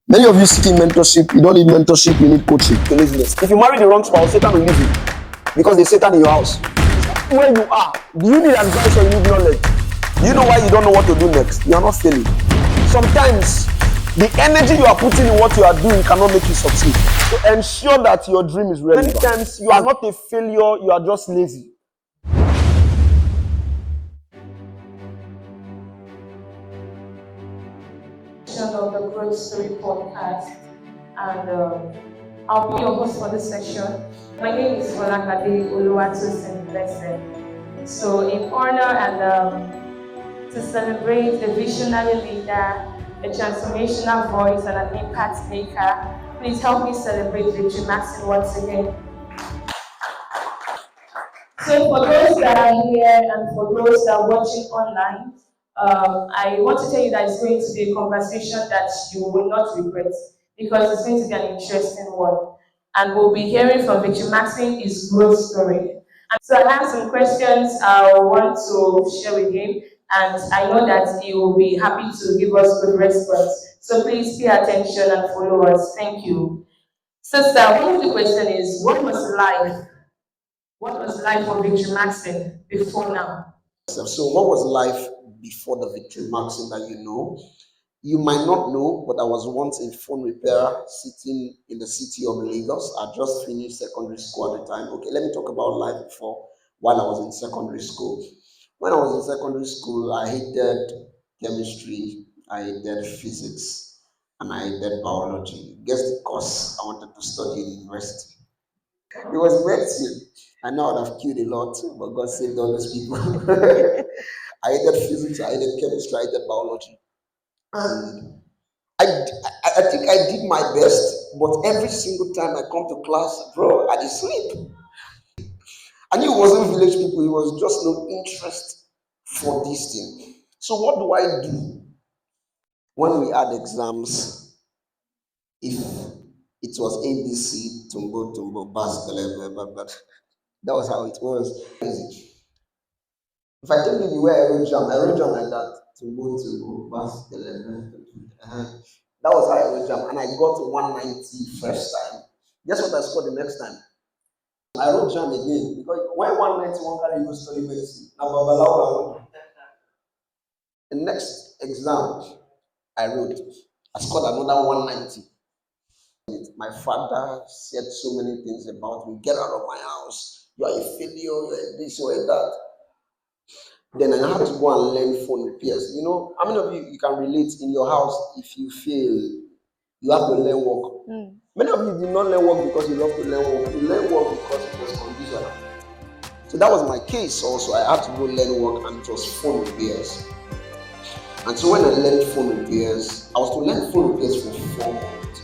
Many of you seeking mentorship, you don't need mentorship, you need coaching. Laziness. If you marry the wrong spouse, Satan will leave you because there's Satan in your house. Where you are, do you need advice or you need knowledge? You know why you don't know what to do next? You are not failing. Sometimes the energy you are putting in what you are doing cannot make you succeed. So ensure that your dream is relevant. Many times you are not a failure, you are just lazy. Of the Growth Story podcast, and I'll be your host for this session. My name is Olakade Oluwatosin Blessed. So, in honor and to celebrate a visionary leader, a transformational voice, and an impact maker, please help me celebrate Victory Maxine once again. So for those that are here and for those that are watching online, I want to tell you that it's going to be a conversation that you will not regret because it's going to be an interesting one. And we'll be hearing from Victory Maxine his growth story. And so I have some questions I want to share with him, and I know that he will be happy to give us good response. So please pay attention and follow us. Thank you. Sister, one of the questions is, what was life for Victory Maxine before now? So what was life before the Victory Maxine that you know? You might not know, but I was once a phone repairer sitting in the city of Lagos. I just finished secondary school at the time. Okay, let me talk about life before while I was in secondary school. When I was in secondary school, I hated chemistry, I hated physics, and I hated biology. Guess the course I wanted to study in university. It was medicine. I know I'd have killed a lot, but God saved all those people. I hated physics, I hated chemistry, I hated biology. And I think I did my best, but every single time I come to class, bro, I just sleep. I knew it wasn't village people, it was just no interest for this thing. So what do I do when we had exams? If it was ABC, Tumbo, Tumbo, Bas, that was how it was. If I tell you the way I wrote jam like that. Tumbo, Bas, that was how I wrote jam. And I got 190 first time. Guess what I scored the next time? I wrote jam again because when 191 carry you study medicine, now Babalawo. The next exam I wrote, I scored another 190. My father said so many things about me. Get out of my house. You are a failure. You are this, you are that. Then I had to go and learn phone repairs. You know, how many of you can relate in your house? If you fail, you have to learn work. Many of you did not learn work because you love to learn work. You learn work because it was conditional. So that was my case also. I had to go learn work and it was phone repairs. And so when I learned phone repairs, I was to learn phone repairs for 4 months.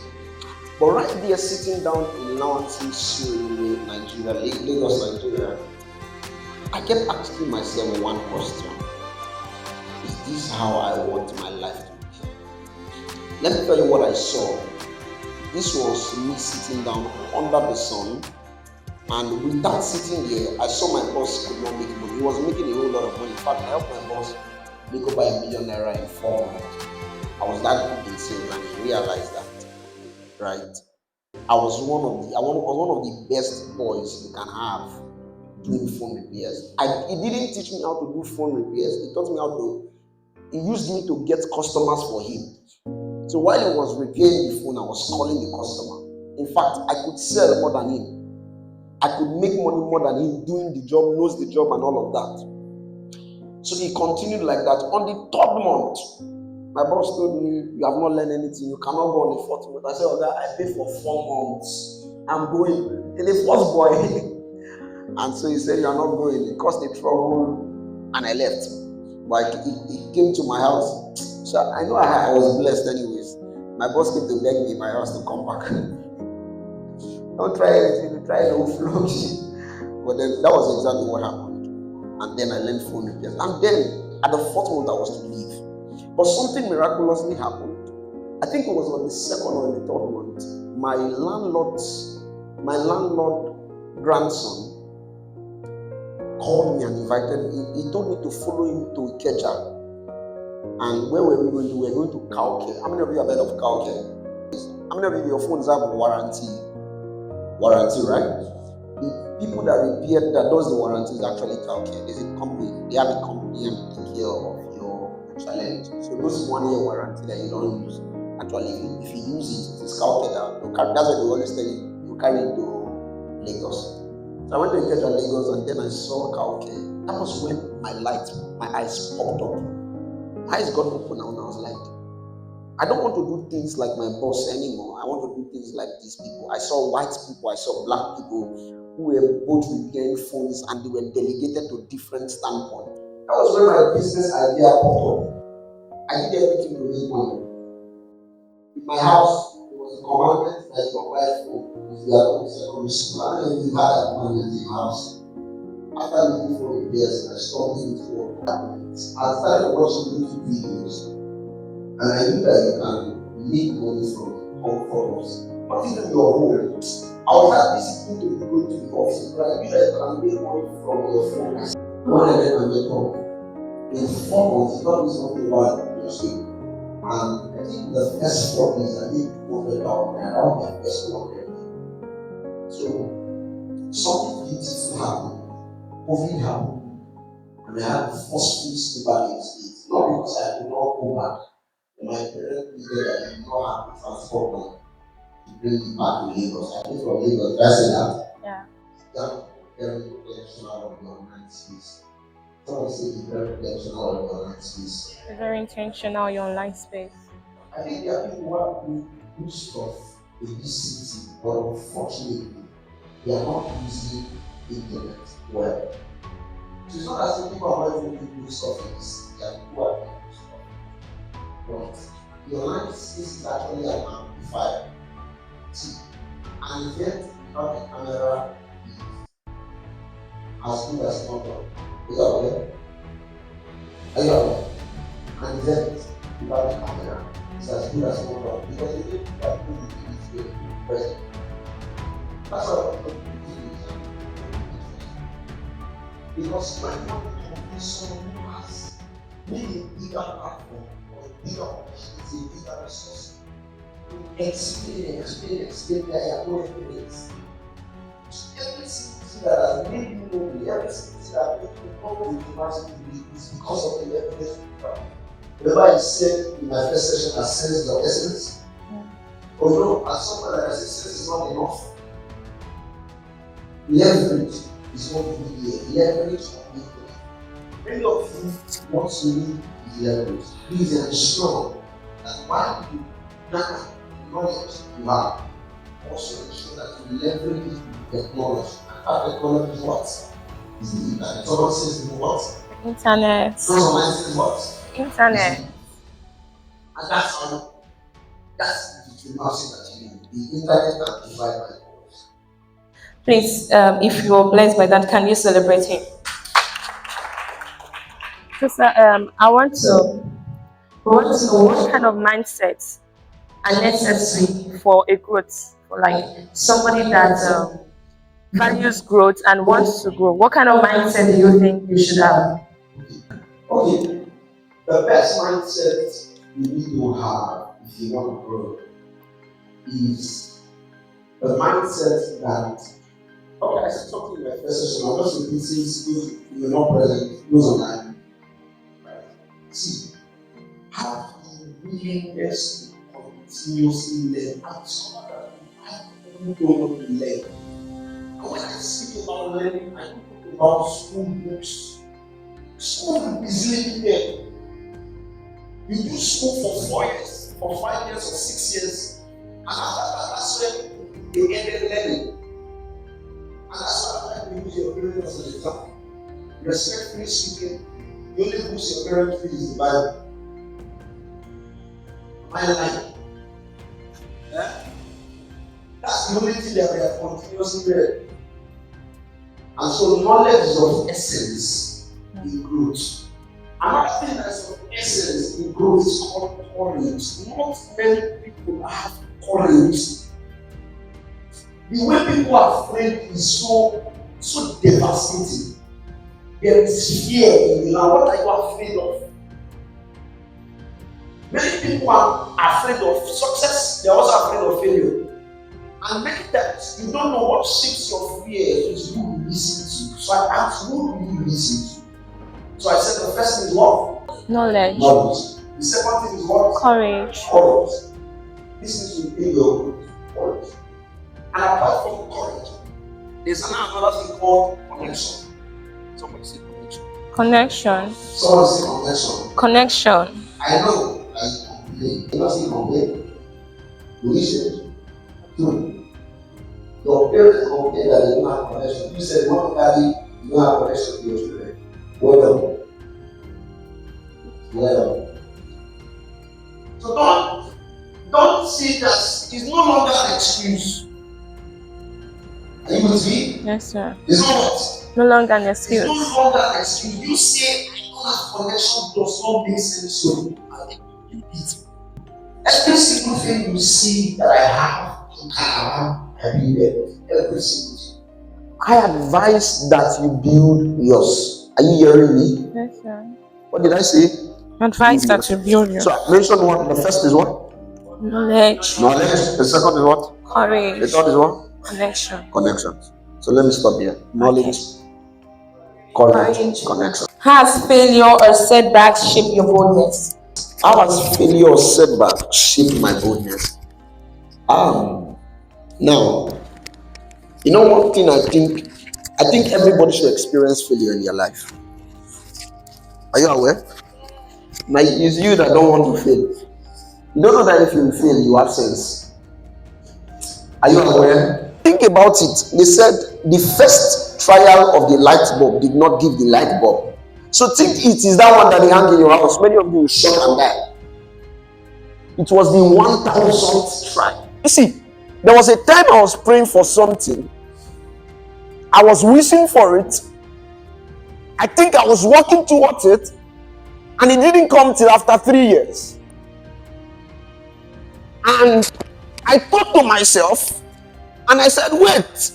But right there, sitting down in Lawansi, Surrey, Nigeria, Lagos, Nigeria, I kept asking myself one question. Is this how I want my life to be? Let me tell you what I saw. This was me sitting down under the sun, and without sitting there, I saw my boss could not make money. He was making a whole lot of money. In fact, I helped my boss make over $1 million in 4 months. I was that good in sales, and he realized that, right? I was one of the best boys you can have doing phone repairs. He didn't teach me how to do phone repairs. He used me to get customers for him. So while he was repairing the phone, I was calling the customer. In fact, I could sell more than him. I could make money more than him doing the job, knows the job and all of that. So he continued like that. On the 3rd month, my boss told me, you have not learned anything. You cannot go on the 4th month. I said, okay, I paid for 4 months. I'm going. And the first boy. And so he said, you are not going. It caused a trouble. And I left. But he came to my house. So I know I was blessed anyways. My boss came to beg me in my house to come back. Don't try anything. Try no flow. But then that was exactly what happened. And then I learned phone repairs. And then at the 4th month I was to leave. But something miraculously happened. I think it was on the 2nd or the 3rd month. My landlord grandson called me and invited me. He told me to follow him to Ikeja. And where were we going to? We were going to Kauke. How many of you have heard of Kauke? How many of you, your phones have warranty? Warranty, right? The people that repair, that does the warranty is actually Calcare. There's a company, they have a company and take care of your challenge. So those 1 year warranty that you don't use, actually, if you use it, it's Calcare that's what they always tell you. You carry it to Lagos. So I went to Ikeja, Lagos, and then I saw Calcare. That was when my eyes popped up. My eyes got open, and I was like, I don't want to do things like my boss anymore. I want to do things like these people. I saw white people, I saw black people who were both repairing phones and they were delegated to different standpoints. That was when my business idea popped up. I did everything to make money. In my house, it was a commandment that your wife if you are going to secondary school, I don't know if you had that money in your house. After looking for repairs, I stopped into work. I started watching YouTube videos. And I knew that you can make money from the comfort of not even your home. I was not disciplined to go to the office, but I knew that you can make money from your phone. When I met my mentor, in 4 months, he taught me something about entrepreneurship. And I think the first 4 days I made 200,000 and that was my first 100. So something beautiful happened. COVID happened. And I had to forcefully stay back in the States. Not because I did not go back. My parents needed that I did not have the transport money to bring me back to Lagos. I came from Lagos. Did I say that? Yeah. That's very intentional of your mind space. Someone say it's very intentional of your mind space. Very intentional, your online space. I think there are people who have good stuff in this city, but unfortunately, they are not using internet well. So it's not as if people are not doing good stuff in this city. There are people who are doing good stuff. But the online space is actually an amplifier. See, an event without a camera is as good as not done. Is that okay? Are you aware? An event without a camera is as good as not done. Because the way people are doing it is present. That's why people do it. Because when you want to complete someone who has maybe a bigger platform, bigger opportunity, bigger resource. Explain that you are going to this. Everything that has made you lonely, everything that made you come to the university is because of the evidence. Remember I said in my first session that sense is of essence? Or you know, as someone that I said sense is not enough. Leverage is what we need. Leverage of people. Many of you want to need leverage. Please ensure that while you gather knowledge you have, also ensure that you leverage it with technology. And that technology is what? Is the internet. Someone says the what? Internet. Someone says what? Internet. And that's the message that you need. The internet can divide by force. Please, if you are blessed by that, can you celebrate him? So, sir, I want to know what kind of mindsets are necessary for a growth, for like somebody that values growth and wants to grow. What kind of mindset do you think you should have? Okay, the best mindset you need to have if you want to grow is the mindset that, okay, I said something in my first session, I'm just repeating since you're not present, those online. Right? See, have the willingness to continuously learn and discover that you don't want to learn. And when I speak about learning, I don't talk about school books. School will easily be there. You do school for 4 years, for 5 years, or 6 years, and after that, that's when they ended learning. And that's why I use your parents as an example. Respectfully speaking, the only books your parents read is the Bible. My life. Yeah? That's the only thing that we have continuously read. And so knowledge is of essence in growth. Another thing that's of essence in growth is called courage. Not many people have courage. The way people are afraid is so devastating. There is fear in the land. What are you afraid of? Many people are afraid of success. They are also afraid of And many times you don't know what shapes your fear is who you listen to. So I asked, who do you listen to? So I said the first thing is what? Knowledge. Knowledge. The second thing is what? Courage. Courage. This is to pay your courage. And apart from courage, there's another thing called connection. Somebody say connection. Connection. Someone say connection. Connection. I know, like, you don't complain. You listen. Your parents complain that they don't have connection. You said one daddy, you don't have connection to your children. Well done. Well done. So don't see that it's no longer an excuse. Are you with me? Yes, sir. It's not what? No longer an excuse. It's no longer an excuse. You say I don't have connection does not make sense to you. You eat. Every single thing you see that I have be there. Every single thing. I advise that you build yours. Are you hearing me? Yes, sir. What did I say? Advice that you build yours. So I mentioned what? The first is what? Knowledge. Knowledge. The second is what? Courage. The third is what? Connection. Connections. So let me stop here. Knowledge, courage, connection. Has failure or setbacks shape your boldness? How has failure or setback shaped my boldness? Now, you know one thing I think everybody should experience failure in their life. Are you aware? Now it's you that don't want to fail. You don't know that if you fail, you have sense. Are you aware? Think about it. They said the first trial of the light bulb did not give the light bulb. So think it is that one that they hang in your house. Many of you will shock and die. It was the 1000th try. You see, there was a time I was praying for something. I was wishing for it. I think I was working towards it. And it didn't come till after 3 years. And I thought to myself, and I said, wait,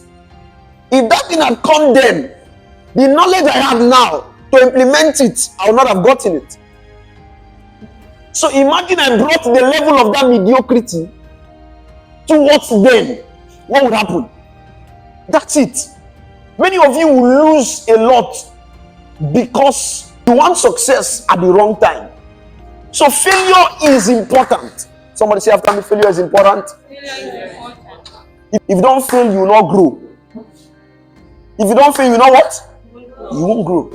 if that thing had come then, the knowledge I have now to implement it, I would not have gotten it. So imagine I brought the level of that mediocrity towards then. What would happen? That's it. Many of you will lose a lot because you want success at the wrong time. So failure is important. Somebody say after me, failure is important. If you don't fail, you will not grow. If you don't fail, you know what? You won't grow.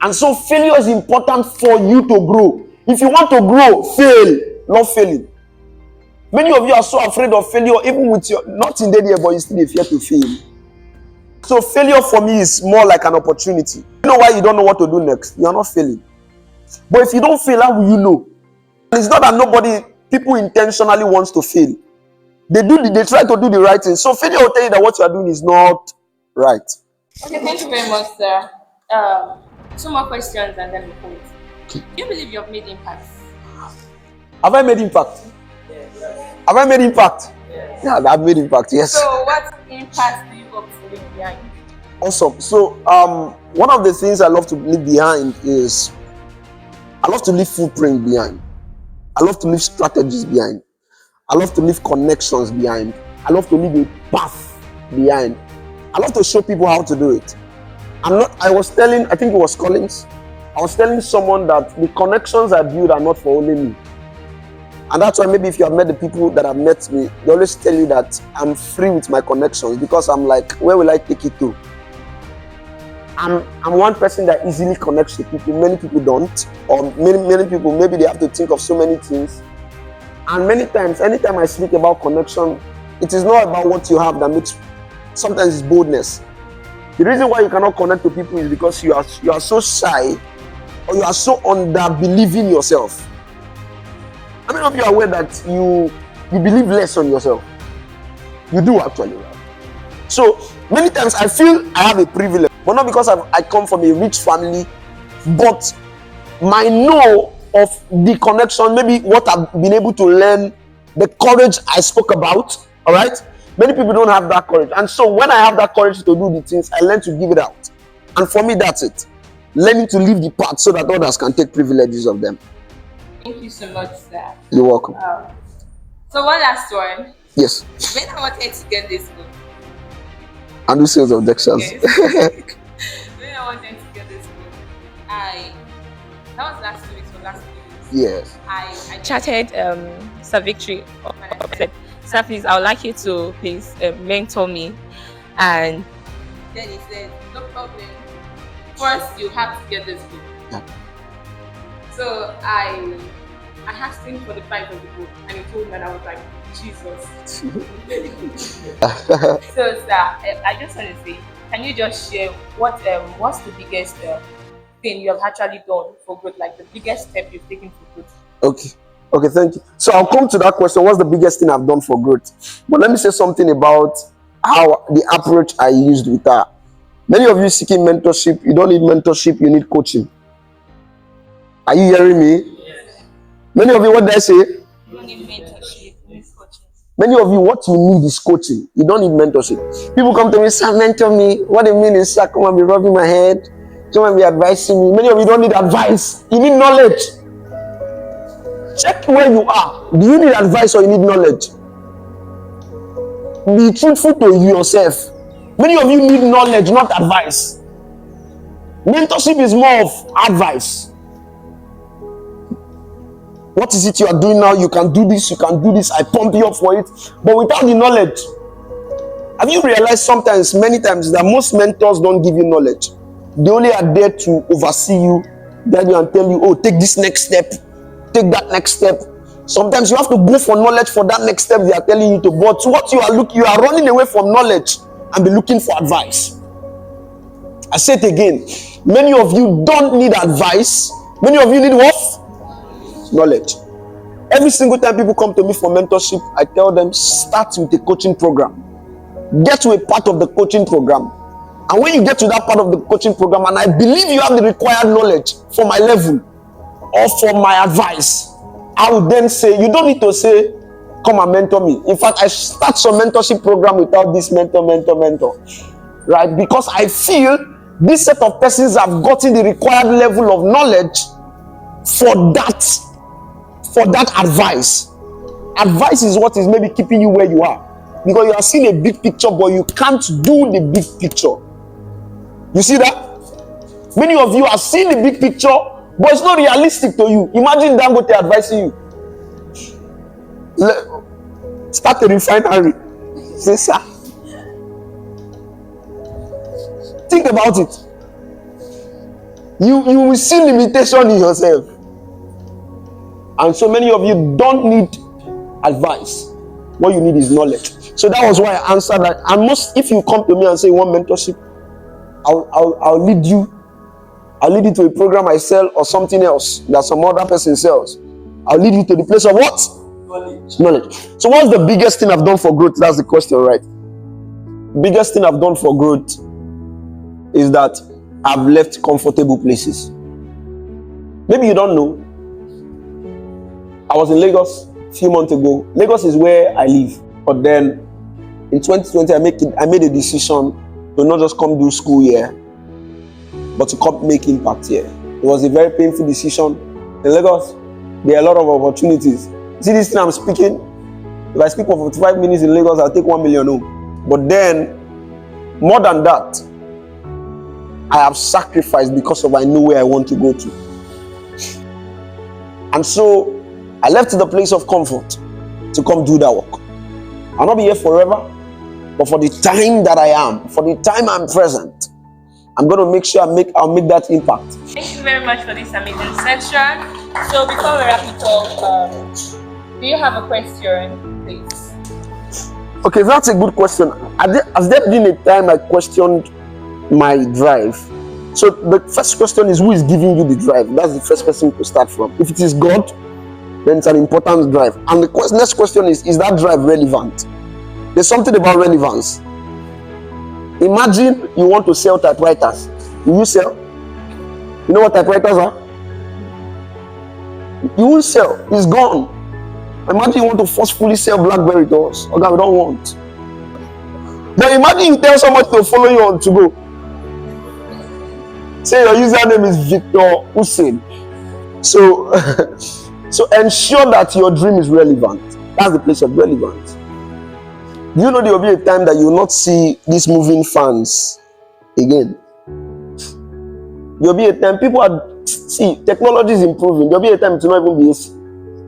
And so failure is important for you to grow. If you want to grow, fail, not failing. Many of you are so afraid of failure, even with your not in the year, but you still fear to fail. So failure for me is more like an opportunity. You know why you don't know what to do next? You are not failing. But if you don't fail, how will you know? And it's not that people intentionally wants to fail. They try to do the right thing. So failure will tell you that what you are doing is not right. Okay, thank you very much, sir. 2 more questions and then we close. Do you believe you have made impact? Have I made impact? Yes. Have I made impact? Yes. Yeah, I've made impact, yes. So what impact do you hope to leave behind? Awesome. So one of the things I love to leave behind is I love to leave footprint behind. I love to leave strategies behind. I love to leave connections behind. I love to leave a path behind. I love to show people how to do it. I think it was Collins. I was telling someone that the connections I build are not for only me. And that's why maybe if you have met the people that have met me, they always tell you that I'm free with my connections because I'm like, where will I take it to? I'm one person that easily connects to people. Many people don't. Or many people, maybe they have to think of so many things. And many times, anytime I speak about connection, it is not about what you have that makes, sometimes it's boldness. The reason why you cannot connect to people is because you are so shy or you are so under-believing yourself. How many of you are aware that you believe less on yourself? You do actually. Right? So many times I feel I have a privilege, but not because I come from a rich family, but my know of the connection, maybe what I've been able to learn, the courage I spoke about, all right? Many people don't have that courage. And so when I have that courage to do the things, I learn to give it out. And for me, that's it. Learning to leave the path so that others can take privileges of them. Thank you so much, sir. You're welcome. So one last one. Yes. When I wanted to get this book, And do sales objections. yes. When I wanted to get this book, that was last 2 weeks or last 3 weeks. Yes. I chatted Sir Victory up and I said, Sir, please, I would like you to please mentor me. And then he said, no problem. First, you have to get this book. Yeah. So I asked him for the price of the book, and he told me, and I was like, Jesus. So, sir, I just want to say, can you just share what's the biggest thing you have actually done for good, like the biggest step you've taken for good? Okay, thank you. So I'll come to that question. What's the biggest thing I've done for growth? But let me say something about how the approach I used with her. Many of you seeking mentorship, you don't need mentorship, you need coaching. Are you hearing me? Yes. Many of you, what did I say? You don't need mentorship, you need coaching. Many of you, what you need is coaching. You don't need mentorship. People come to me, sir, mentor me. What they mean is, sir, come and be rubbing my head. Come and be advising me. Many of you don't need advice. You need knowledge. Check where you are. Do you need advice or you need knowledge? Be truthful to yourself. Many of you need knowledge, not advice. Mentorship is more of advice. What is it you are doing now? You can do this, you can do this. I pump you up for it. But without the knowledge, have you realized sometimes, many times, that most mentors don't give you knowledge? They only are there to oversee you, guide you and tell you, oh, take this next step, take that next step. Sometimes you have to go for knowledge for that next step they are telling you to. But what you are running away from knowledge and be looking for advice. I say it again. Many of you don't need advice. Many of you need what? Knowledge. Every single time people come to me for mentorship, I tell them, start with a coaching program. Get to a part of the coaching program. And when you get to that part of the coaching program, and I believe you have the required knowledge for my level or for my advice, I would then say, you don't need to say, come and mentor me. In fact, I start some mentorship program without this mentor. Right? Because I feel this set of persons have gotten the required level of knowledge for that advice. Advice is what is maybe keeping you where you are. Because you are seeing a big picture, but you can't do the big picture. You see that? Many of you are seeing the big picture, but it's not realistic to you. Imagine Dangote advising you. Start a refinery. Say, sir. Think about it. You will see limitation in yourself. And so many of you don't need advice. What you need is knowledge. So that was why I answered that. And if you come to me and say you want mentorship, I'll lead you. I'll lead you to a program I sell or something else that some other person sells. I'll lead you to the place of what? Knowledge. So what's the biggest thing I've done for growth? That's the question, right? Biggest thing I've done for growth is that I've left comfortable places. Maybe you don't know. I was in Lagos a few months ago. Lagos is where I live. But then in 2020, I made a decision to not just come do school here, but to come make impact here. It was a very painful decision. In Lagos, there are a lot of opportunities. See this thing I'm speaking? If I speak for 45 minutes in Lagos, I'll take 1 million home. But then, more than that, I have sacrificed because of I know where I want to go to. And so, I left the place of comfort to come do that work. I'll not be here forever, but for the time that I am, for the time I'm present, I'm going to make sure I'll make that impact. Thank you very much for this amazing section. So before we wrap it up, do you have a question, please? Okay, that's a good question. Has there been a time I questioned my drive? So the first question is, who is giving you the drive? That's the first person to start from. If it is God, then it's an important drive. And the next question is that drive relevant? There's something about relevance. Imagine you want to sell typewriters. Will you sell? You know what typewriters are? You won't sell. It's gone. Imagine you want to forcefully sell BlackBerry to us. Okay, we don't want. But imagine you tell someone to follow you on to go. Say your username is Victor Hussein. So, so ensure that your dream is relevant. That's the place of relevance. Do you know there will be a time that you will not see these moving fans again? There will be a time people are, see, technology is improving. There will be a time it will not even be AC.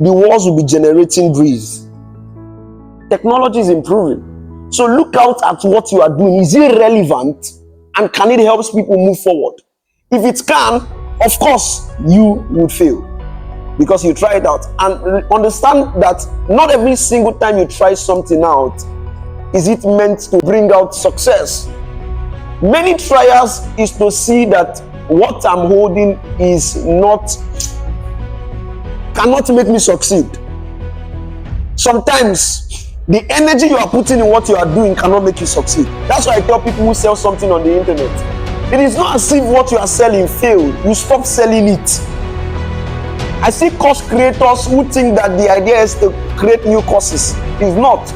The walls will be generating breeze. Technology is improving. So look out at what you are doing. Is it relevant? And can it help people move forward? If it can, of course, you would fail because you try it out. And understand that not every single time you try something out is it meant to bring out success. Many trials is to see that what I'm holding cannot make me succeed. Sometimes the energy you are putting in what you are doing cannot make you succeed. That's why I tell people who sell something on the internet, it is not as if what you are selling failed. You stop selling it. I see course creators who think that the idea is to create new courses. It's not.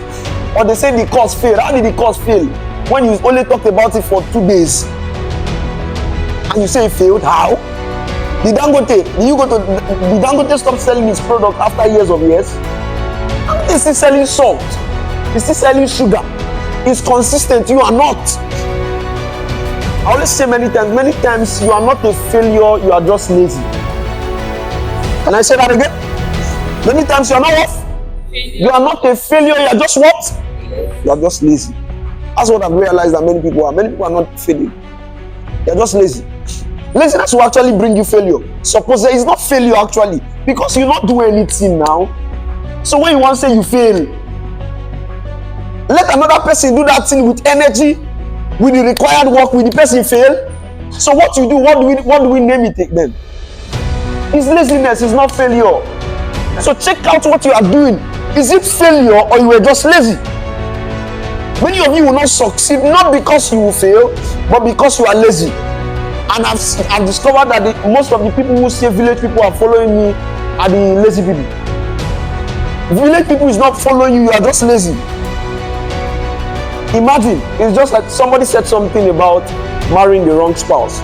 Or they say the course failed. How did the course fail? When you only talked about it for 2 days and you say it failed? How? Did Dangote stop selling his product after years of years? He's still selling salt. He's still selling sugar. He's consistent. You are not. I always say many times you are not a failure, you are just lazy. Can I say that again? Many times you are not what? You are not a failure, you are just what? You are just lazy. That's what I've realized that many people are. Many people are not failing. They are just lazy. Laziness will actually bring you failure. Suppose there is not failure actually, because you not do anything now. So when you want to say you fail, let another person do that thing with energy, with the required work, with the person fail. So what you do, what do we name it then? It's laziness, it's not failure. So check out what you are doing. Is it failure or you were just lazy? Many of you will not succeed, not because you will fail, but because you are lazy. And I've discovered that most of the people who say village people are following me are the lazy people. Village people is not following you, you are just lazy. Imagine, it's just like somebody said something about marrying the wrong spouse.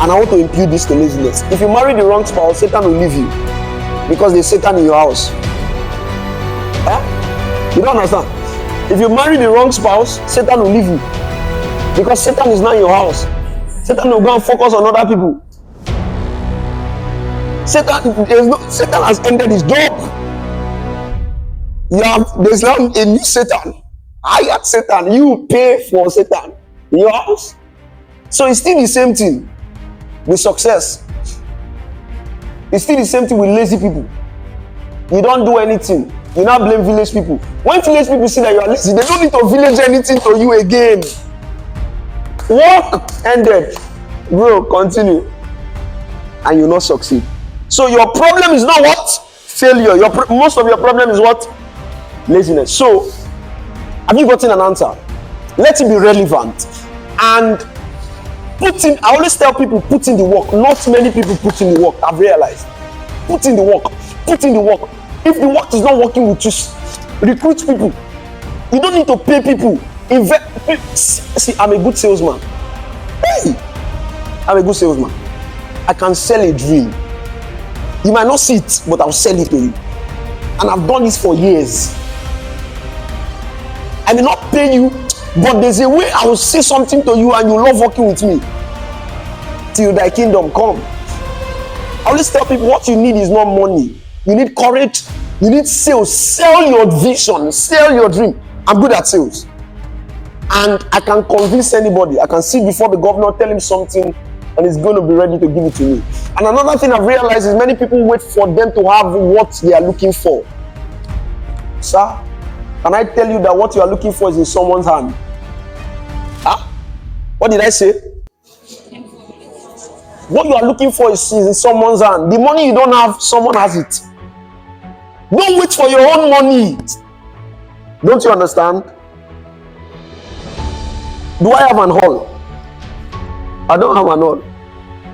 And I want to impute this to laziness. If you marry the wrong spouse, Satan will leave you because there's Satan in your house. You don't understand? If you marry the wrong spouse, Satan will leave you because Satan is not in your house. Satan will go and focus on other people. Satan has ended his job. There's now a new Satan. Hired Satan. You pay for Satan in your house. So it's still the same thing with success. It's still the same thing with lazy people. You don't do anything. You now blame village people. When village people see that you are lazy, they don't need to village anything to you again. Work ended. Bro, continue. And you'll not succeed. So your problem is not what? Failure. Most of your problem is what? Laziness. So, have you gotten an answer? Let it be relevant. And I always tell people, put in the work. Not many people put in the work, I've realized. Put in the work. Put in the work. If the work is not working with you, recruit people. You don't need to pay people. See, I'm a good salesman. Hey, I'm a good salesman. I can sell a dream. You might not see it, but I'll sell it to you. And I've done this for years. I may not pay you, but there's a way I will say something to you and you love working with me till thy kingdom come. I always tell people what you need is not money. You need courage. You need sales. Sell your vision. Sell your dream. I'm good at sales. And I can convince anybody. I can sit before the governor, tell him something, and he's going to be ready to give it to me. And another thing I've realized is many people wait for them to have what they are looking for. Sir, can I tell you that what you are looking for is in someone's hand? What did I say? What you are looking for is in someone's hand. The money you don't have, someone has it. Don't wait for your own money. Don't you understand? Do I have an hall? I don't have an hall.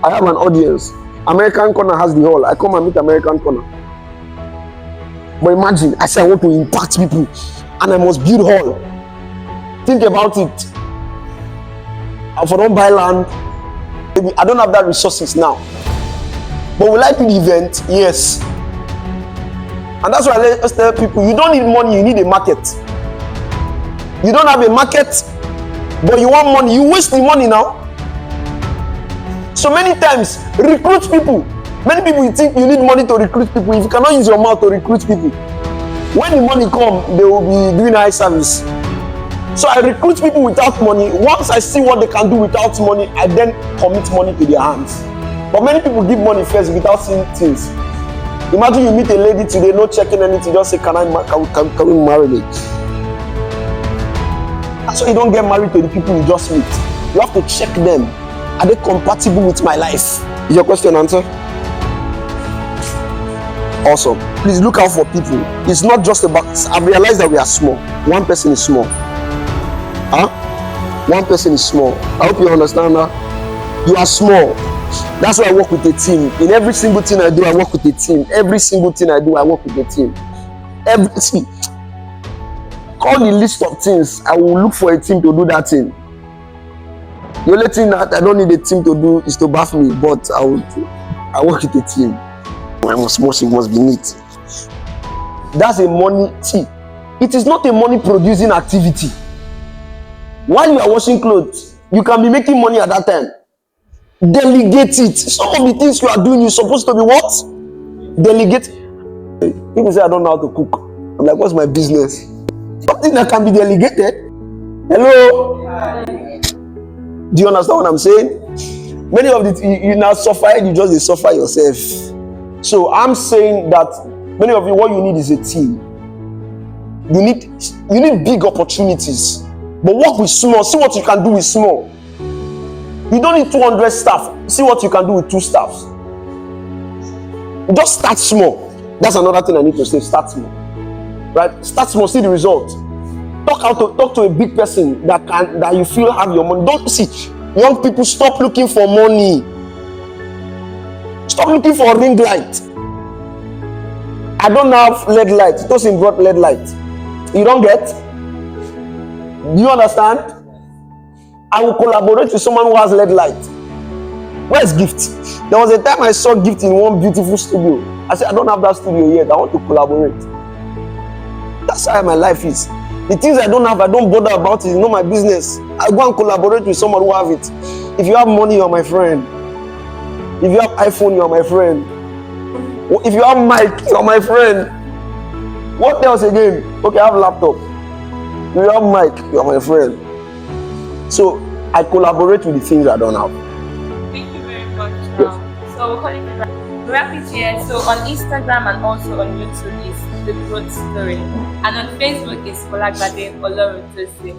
I have an audience. American Corner has the hall. I come and meet American Corner. But imagine, I say I want to impact people and I must build hall. Think about it. If I don't buy land, maybe I don't have that resources now. But will I do the event? Yes. And that's why I tell people, you don't need money, you need a market. You don't have a market, but you want money. You waste the money now. So many times, recruit people. Many people, you think you need money to recruit people. If you cannot use your mouth to recruit people, when the money comes, they will be doing eye service. So I recruit people without money. Once I see what they can do without money, I then commit money to their hands. But many people give money first without seeing things. Imagine you meet a lady today, not checking anything, just say, can we marry me? That's why you don't get married to the people you just meet. You have to check them. Are they compatible with my life? Is your question answered? Awesome. Please look out for people. It's not just about, I've realized that we are small. One person is small. One person is small. I hope you understand that. You are small. That's why I work with a team. In every single thing I do, I work with a team. Every single thing I do, I work with a team. Everything. Call the list of things. I will look for a team to do that thing. The only thing that I don't need a team to do is to bath me, but I work with a team. I must be neat. That's a money. See, it is not a money producing activity. While you are washing clothes, you can be making money at that time. Delegate it. Some of the things you are doing, you're supposed to be what? Delegate. People say I don't know how to cook. I'm like, what's my business? Something that can be delegated. Hello? Hi. Do you understand what I'm saying? Many of the you now suffer, you just suffer yourself. So I'm saying that many of you, what you need is a team. You need big opportunities, but work with small. See what you can do with small. You don't need 200 staff. See what you can do with 2 staffs. Just start small. That's another thing I need to say. Start small, right? Start small. See the result. Talk to a big person that you feel have your money. Don't see young people. Stop looking for money. Stop looking for a ring light. I don't have LED light. Tosin brought LED light. You don't get? Do you understand? I will collaborate with someone who has LED light. Where's gift? There was a time I saw gift in one beautiful studio. I said, I don't have that studio yet. I want to collaborate. That's how my life is. The things I don't have, I don't bother about it. It's not my business. I go and collaborate with someone who have it. If you have money, you're my friend. If you have iPhone, you're my friend. If you have mic, you're my friend. What else again? Okay, I have laptop. If you have mic, you're my friend. So I collaborate with the things I don't have. Thank you very much. Yes. So we'll call it wrap it here. So on Instagram and also on YouTube is The Growth Story. And on Facebook is Olagbade Oloruntosin.